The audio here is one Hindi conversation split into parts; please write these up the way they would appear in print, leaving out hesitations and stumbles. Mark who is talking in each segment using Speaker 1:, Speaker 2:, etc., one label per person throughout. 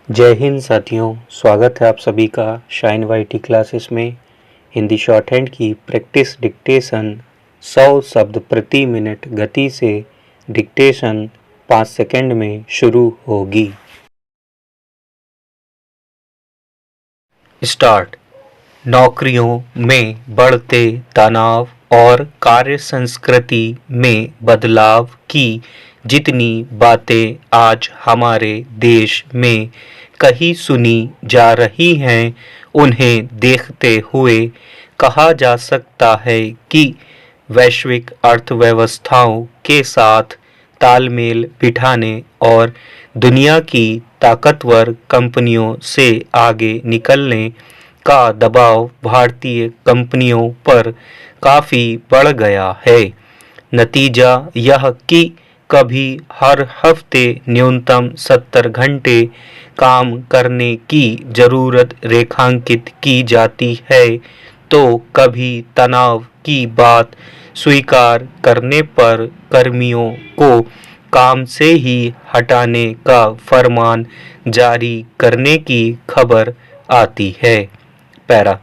Speaker 1: जय हिंद साथियों, स्वागत है आप सभी का शाइन वाईटी क्लासेस में। हिंदी शॉर्ट हैंड की प्रैक्टिस डिक्टेशन 100 शब्द प्रति मिनट गति से डिक्टेशन 5 सेकंड में शुरू होगी। स्टार्ट। नौकरियों में बढ़ते तनाव और कार्य संस्कृति में बदलाव की जितनी बातें आज हमारे देश में कहीं सुनी जा रही हैं, उन्हें देखते हुए कहा जा सकता है कि वैश्विक अर्थव्यवस्थाओं के साथ तालमेल बिठाने और दुनिया की ताकतवर कंपनियों से आगे निकलने का दबाव भारतीय कंपनियों पर काफ़ी बढ़ गया है। नतीजा यह कि कभी हर हफ्ते न्यूनतम 70 घंटे काम करने की ज़रूरत रेखांकित की जाती है, तो कभी तनाव की बात स्वीकार करने पर कर्मियों को काम से ही हटाने का फरमान जारी करने की खबर आती है। पैरा।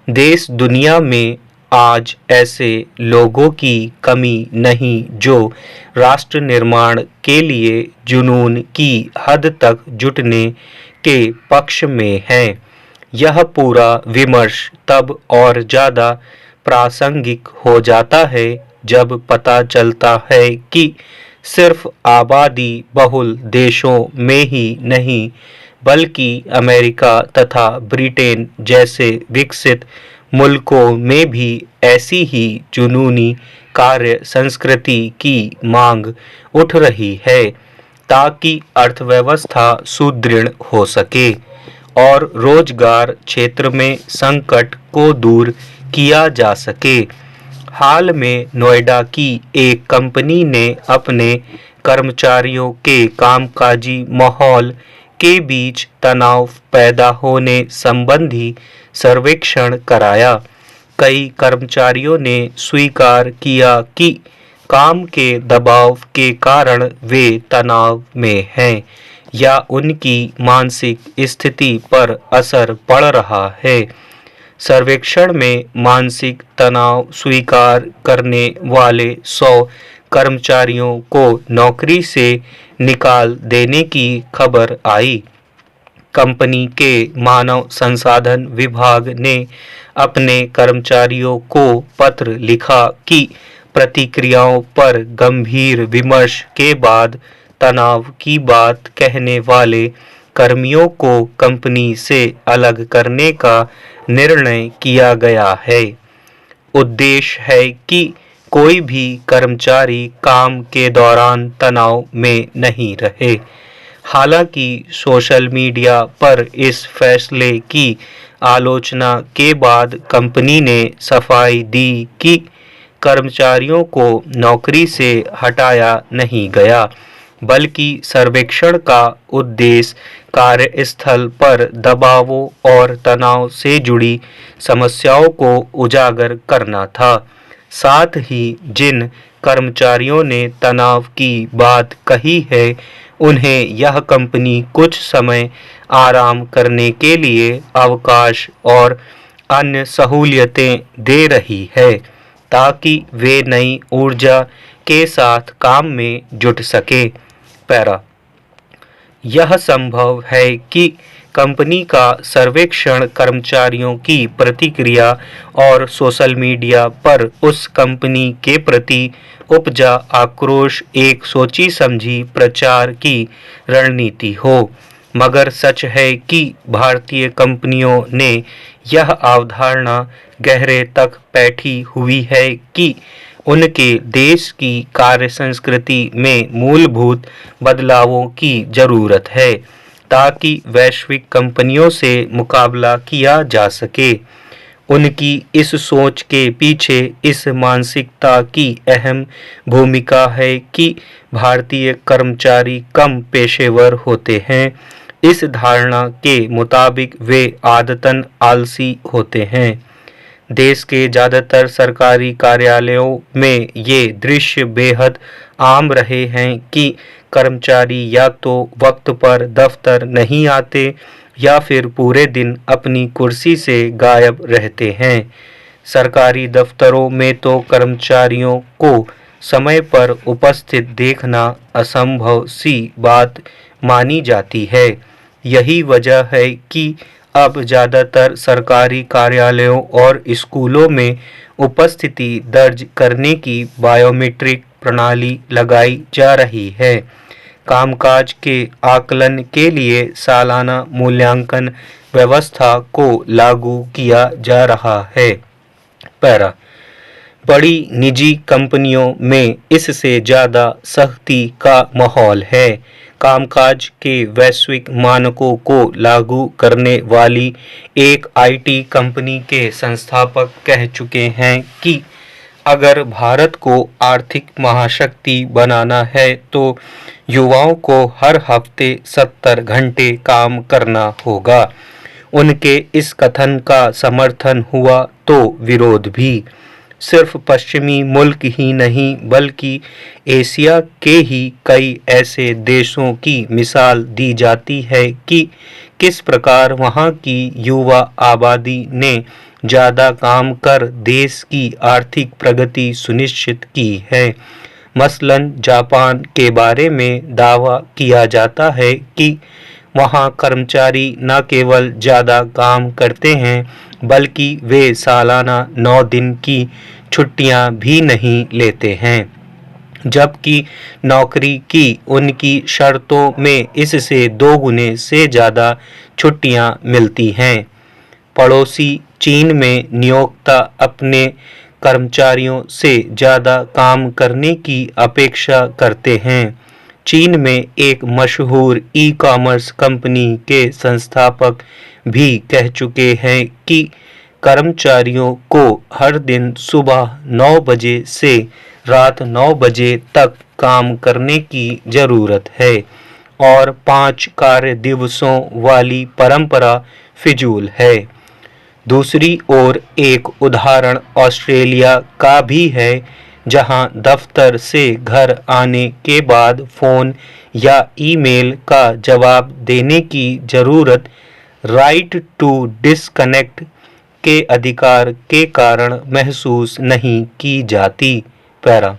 Speaker 1: देश दुनिया में आज ऐसे लोगों की कमी नहीं जो राष्ट्र निर्माण के लिए जुनून की हद तक जुटने के पक्ष में हैं। यह पूरा विमर्श तब और ज़्यादा प्रासंगिक हो जाता है जब पता चलता है कि सिर्फ आबादी बहुल देशों में ही नहीं, बल्कि अमेरिका तथा ब्रिटेन जैसे विकसित मुल्कों में भी ऐसी ही जुनूनी कार्य संस्कृति की मांग उठ रही है, ताकि अर्थव्यवस्था सुदृढ़ हो सके और रोजगार क्षेत्र में संकट को दूर किया जा सके। हाल में नोएडा की एक कंपनी ने अपने कर्मचारियों के कामकाजी माहौल के बीच तनाव पैदा होने संबंधी सर्वेक्षण कराया। कई कर्मचारियों ने स्वीकार किया कि काम के दबाव के कारण वे तनाव में हैं या उनकी मानसिक स्थिति पर असर पड़ रहा है। सर्वेक्षण में मानसिक तनाव स्वीकार करने वाले 100 कर्मचारियों को नौकरी से निकाल देने की खबर आई। कंपनी के मानव संसाधन विभाग ने अपने कर्मचारियों को पत्र लिखा कि प्रतिक्रियाओं पर गंभीर विमर्श के बाद तनाव की बात कहने वाले कर्मियों को कंपनी से अलग करने का निर्णय किया गया है। उद्देश्य है कि कोई भी कर्मचारी काम के दौरान तनाव में नहीं रहे। हालांकि सोशल मीडिया पर इस फैसले की आलोचना के बाद कंपनी ने सफाई दी कि कर्मचारियों को नौकरी से हटाया नहीं गया, बल्कि सर्वेक्षण का उद्देश्य कार्यस्थल पर दबावों और तनाव से जुड़ी समस्याओं को उजागर करना था। साथ ही जिन कर्मचारियों ने तनाव की बात कही है, उन्हें यह कंपनी कुछ समय आराम करने के लिए अवकाश और अन्य सहूलियतें दे रही है, ताकि वे नई ऊर्जा के साथ काम में जुट सके। पैरा। यह संभव है कि कंपनी का सर्वेक्षण कर्मचारियों की प्रतिक्रिया और सोशल मीडिया पर उस कंपनी के प्रति उपजा आक्रोश एक सोची समझी प्रचार की रणनीति हो, मगर सच है कि भारतीय कंपनियों ने यह अवधारणा गहरे तक बैठी हुई है कि उनके देश की कार्य संस्कृति में मूलभूत बदलावों की जरूरत है, ताकि वैश्विक कंपनियों से मुकाबला किया जा सके। उनकी इस सोच के पीछे इस मानसिकता की अहम भूमिका है कि भारतीय कर्मचारी कम पेशेवर होते हैं। इस धारणा के मुताबिक वे आदतन आलसी होते हैं। देश के ज़्यादातर सरकारी कार्यालयों में ये दृश्य बेहद आम रहे हैं कि कर्मचारी या तो वक्त पर दफ्तर नहीं आते या फिर पूरे दिन अपनी कुर्सी से गायब रहते हैं। सरकारी दफ्तरों में तो कर्मचारियों को समय पर उपस्थित देखना असंभव सी बात मानी जाती है। यही वजह है कि अब ज़्यादातर सरकारी कार्यालयों और स्कूलों में उपस्थिति दर्ज करने की बायोमेट्रिक प्रणाली लगाई जा रही है। कामकाज के आकलन के लिए सालाना मूल्यांकन व्यवस्था को लागू किया जा रहा है। पैरा बड़ी निजी कंपनियों में इससे ज़्यादा सख्ती का माहौल है। कामकाज के वैश्विक मानकों को लागू करने वाली एक आईटी कंपनी के संस्थापक कह चुके हैं कि अगर भारत को आर्थिक महाशक्ति बनाना है तो युवाओं को हर हफ्ते 70 घंटे काम करना होगा। उनके इस कथन का समर्थन हुआ तो विरोध भी। सिर्फ पश्चिमी मुल्क ही नहीं बल्कि एशिया के ही कई ऐसे देशों की मिसाल दी जाती है कि किस प्रकार वहाँ की युवा आबादी ने ज़्यादा काम कर देश की आर्थिक प्रगति सुनिश्चित की है। मसलन जापान के बारे में दावा किया जाता है कि वहाँ कर्मचारी न केवल ज़्यादा काम करते हैं बल्कि वे सालाना 9 दिन की छुट्टियां भी नहीं लेते हैं, जबकि नौकरी की उनकी शर्तों में इससे 2 गुने से ज़्यादा छुट्टियां मिलती हैं। पड़ोसी चीन में नियोक्ता अपने कर्मचारियों से ज़्यादा काम करने की अपेक्षा करते हैं। चीन में एक मशहूर ई-कॉमर्स कंपनी के संस्थापक भी कह चुके हैं कि कर्मचारियों को हर दिन सुबह 9 बजे से रात 9 बजे तक काम करने की ज़रूरत है और 5 कार्य दिवसों वाली परंपरा फिजूल है। दूसरी ओर एक उदाहरण ऑस्ट्रेलिया का भी है, जहां दफ्तर से घर आने के बाद फ़ोन या ईमेल का जवाब देने की ज़रूरत राइट टू डिस्कनेक्ट के अधिकार के कारण महसूस नहीं की जाती। पैरा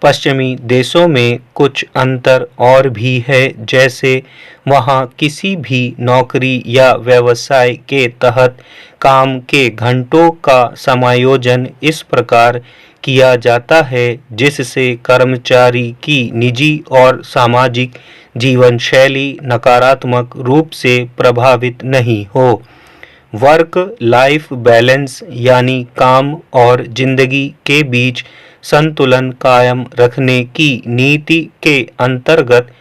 Speaker 1: पश्चिमी देशों में कुछ अंतर और भी है, जैसे वहाँ किसी भी नौकरी या व्यवसाय के तहत काम के घंटों का समायोजन इस प्रकार किया जाता है जिससे कर्मचारी की निजी और सामाजिक जीवन शैली नकारात्मक रूप से प्रभावित नहीं हो। वर्क लाइफ बैलेंस यानी काम और जिंदगी के बीच संतुलन कायम रखने की नीति के अंतर्गत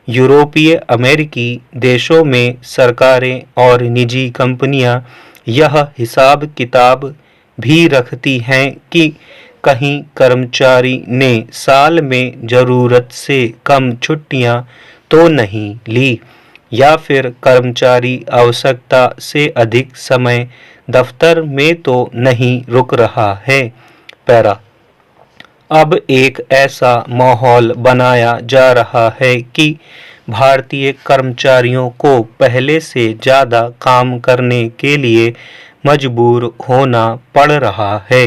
Speaker 1: यूरोपीय अमेरिकी देशों में सरकारें और निजी कंपनियां यह हिसाब किताब भी रखती हैं कि कहीं कर्मचारी ने साल में ज़रूरत से कम छुट्टियां तो नहीं ली या फिर कर्मचारी आवश्यकता से अधिक समय दफ्तर में तो नहीं रुक रहा है। पैरा अब एक ऐसा माहौल बनाया जा रहा है कि भारतीय कर्मचारियों को पहले से ज़्यादा काम करने के लिए मजबूर होना पड़ रहा है।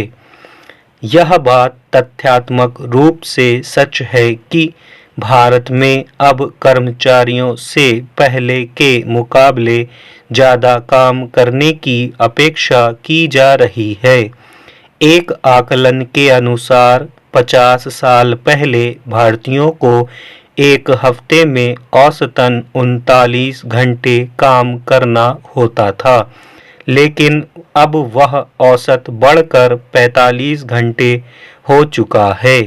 Speaker 1: यह बात तथ्यात्मक रूप से सच है कि भारत में अब कर्मचारियों से पहले के मुकाबले ज़्यादा काम करने की अपेक्षा की जा रही है। एक आकलन के अनुसार 50 साल पहले भारतीयों को एक हफ्ते में औसतन 39 घंटे काम करना होता था, लेकिन अब वह औसत बढ़कर 45 घंटे हो चुका है।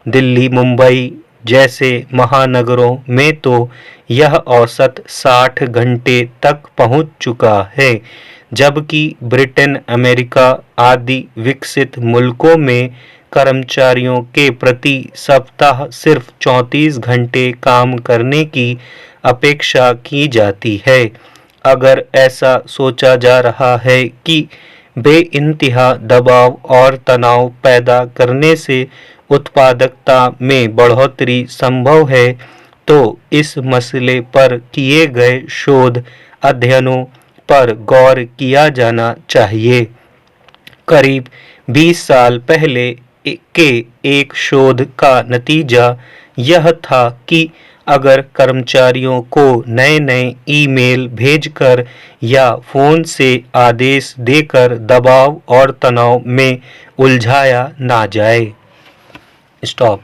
Speaker 1: दिल्ली, मुंबई जैसे महानगरों में तो यह औसत 60 घंटे तक पहुंच चुका है, जबकि ब्रिटेन, अमेरिका आदि विकसित मुल्कों में कर्मचारियों के प्रति सप्ताह सिर्फ 34 घंटे काम करने की अपेक्षा की जाती है। अगर ऐसा सोचा जा रहा है कि बेइंतहा दबाव और तनाव पैदा करने से उत्पादकता में बढ़ोतरी संभव है, तो इस मसले पर किए गए शोध अध्ययनों पर गौर किया जाना चाहिए। करीब 20 साल पहले के एक शोध का नतीजा यह था कि अगर कर्मचारियों को नए-नए ईमेल भेजकर या फोन से आदेश देकर दबाव और तनाव में उलझाया ना जाए। स्टॉप।